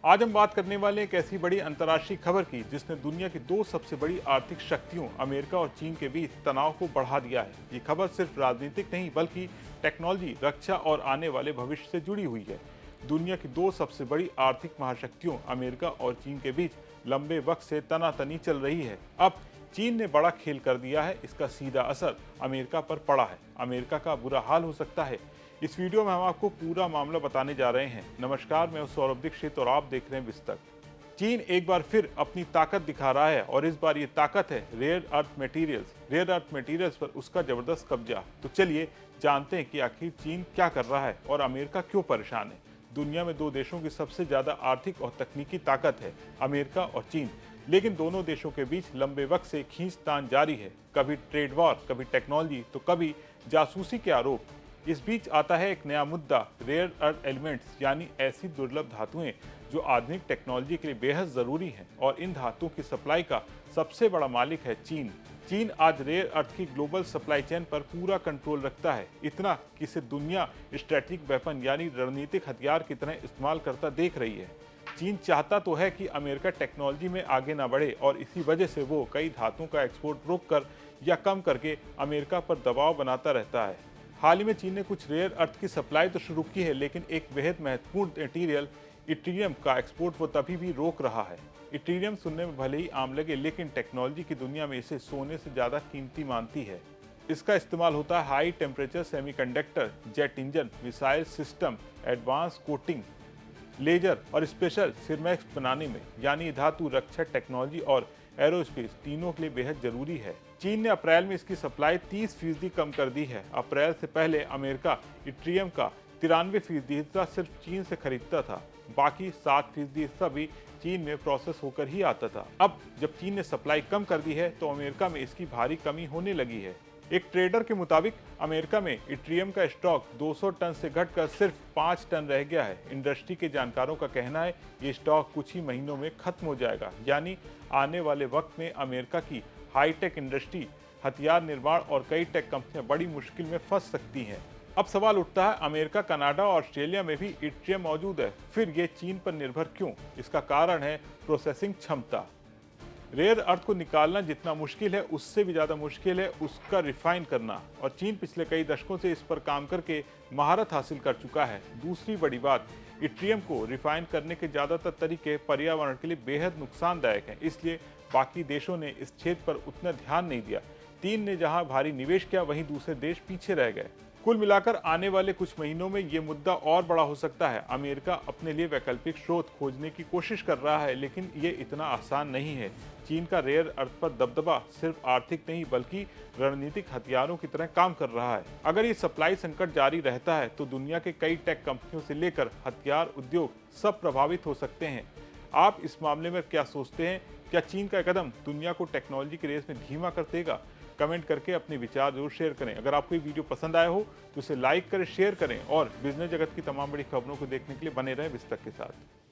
आज हम बात करने वाले एक ऐसी बड़ी अंतर्राष्ट्रीय खबर की जिसने दुनिया की दो सबसे बड़ी आर्थिक शक्तियों अमेरिका और चीन के बीच तनाव को बढ़ा दिया है। ये खबर सिर्फ राजनीतिक नहीं बल्कि टेक्नोलॉजी, रक्षा और आने वाले भविष्य से जुड़ी हुई है। दुनिया की दो सबसे बड़ी आर्थिक महाशक्तियों अमेरिका और चीन के बीच लंबे वक्त से तनातनी चल रही है। अब चीन ने बड़ा खेल कर दिया है, इसका सीधा असर अमेरिका पर पड़ा है। अमेरिका का बुरा हाल हो सकता है। इस वीडियो में हम आपको पूरा मामला बताने जा रहे हैं। नमस्कार, मैं सौरभ दीक्षित और आप देख रहे हैं विस्तक। चीन एक बार फिर अपनी ताकत दिखा रहा है और इस बार ये ताकत है rare earth materials. Rare earth materials पर उसका जबरदस्त कब्जा। तो चलिए जानते हैं कि आखिर चीन क्या कर रहा है और अमेरिका क्यों परेशान है। दुनिया में दो देशों की सबसे ज्यादा आर्थिक और तकनीकी ताकत है, अमेरिका और चीन। लेकिन दोनों देशों के बीच लंबे वक्त से खींचतान जारी है। कभी ट्रेड वॉर, कभी टेक्नोलॉजी, तो कभी जासूसी के आरोप। इस बीच आता है एक नया मुद्दा, रेयर अर्थ एलिमेंट्स, यानी ऐसी दुर्लभ धातुएं जो आधुनिक टेक्नोलॉजी के लिए बेहद जरूरी हैं। और इन धातुओं की सप्लाई का सबसे बड़ा मालिक है चीन। चीन आज रेयर अर्थ की ग्लोबल सप्लाई चेन पर पूरा कंट्रोल रखता है, इतना कि इसे दुनिया स्ट्रेटेजिक वेपन यानी रणनीतिक हथियार की तरह इस्तेमाल करता देख रही है। चीन चाहता तो है कि अमेरिका टेक्नोलॉजी में आगे ना बढ़े और इसी वजह से वो कई धातुओं का एक्सपोर्ट रोककर या कम करके अमेरिका पर दबाव बनाता रहता है। हाल ही में चीन ने कुछ रेयर अर्थ की सप्लाई तो शुरू की है, लेकिन एक बेहद महत्वपूर्ण मटेरियल इट्रियम का एक्सपोर्ट वो तभी भी रोक रहा है। इट्रियम सुनने में भले ही आम लगे, लेकिन टेक्नोलॉजी की दुनिया में इसे सोने से ज्यादा कीमती मानती है। इसका इस्तेमाल होता है high temperature semiconductor, jet engine, missile system, advance coating, laser और स्पेशल सिरमैक्स बनाने में। यानी धातु, रक्षा टेक्नोलॉजी और एरोस्पेस तीनों के लिए बेहद जरूरी है। चीन ने अप्रैल में इसकी सप्लाई 30% कम कर दी है। अप्रैल से पहले अमेरिका इट्रियम का 93% हिस्सा सिर्फ चीन से खरीदता था, बाकी 7% हिस्सा भी चीन में प्रोसेस होकर ही आता था। अब जब चीन ने सप्लाई कम कर दी है तो अमेरिका में इसकी भारी कमी होने लगी है। एक ट्रेडर के मुताबिक अमेरिका में इट्रियम का स्टॉक 200 टन से घटकर सिर्फ 5 टन रह गया है। इंडस्ट्री के जानकारों का कहना है ये स्टॉक कुछ ही महीनों में खत्म हो जाएगा। यानी आने वाले वक्त में अमेरिका की हाईटेक इंडस्ट्री, हथियार निर्माण और कई टेक कंपनियां बड़ी मुश्किल में फंस सकती हैं। अब सवाल उठता है, अमेरिका, कनाडा और ऑस्ट्रेलिया में भी इट्रियम मौजूद है, फिर ये चीन पर निर्भर क्यों? इसका कारण है प्रोसेसिंग क्षमता। रेयर अर्थ को निकालना जितना मुश्किल है, उससे भी ज़्यादा मुश्किल है उसका रिफाइन करना, और चीन पिछले कई दशकों से इस पर काम करके महारत हासिल कर चुका है। दूसरी बड़ी बात, इट्रियम को रिफाइन करने के ज़्यादातर तरीके पर्यावरण के लिए बेहद नुकसानदायक हैं, इसलिए बाकी देशों ने इस क्षेत्र पर उतना ध्यान नहीं दिया। चीन ने जहां भारी निवेश किया, वहीं दूसरे देश पीछे रह गए। कुल मिलाकर आने वाले कुछ महीनों में ये मुद्दा और बड़ा हो सकता है। अमेरिका अपने लिए वैकल्पिक स्रोत खोजने की कोशिश कर रहा है, लेकिन ये इतना आसान नहीं है। चीन का रेयर अर्थ पर दबदबा सिर्फ आर्थिक नहीं बल्कि रणनीतिक हथियारों की तरह काम कर रहा है। अगर ये सप्लाई संकट जारी रहता है तो दुनिया के कई टेक कंपनियों से लेकर हथियार उद्योग सब प्रभावित हो सकते हैं। आप इस मामले में क्या सोचते हैं? क्या चीन का कदम दुनिया को टेक्नोलॉजी की रेस में धीमा कर देगा? कमेंट करके अपने विचार जरूर शेयर करें। अगर आपको ये वीडियो पसंद आया हो तो इसे लाइक करें, शेयर करें और बिजनेस जगत की तमाम बड़ी खबरों को देखने के लिए बने रहें विस्तक के साथ।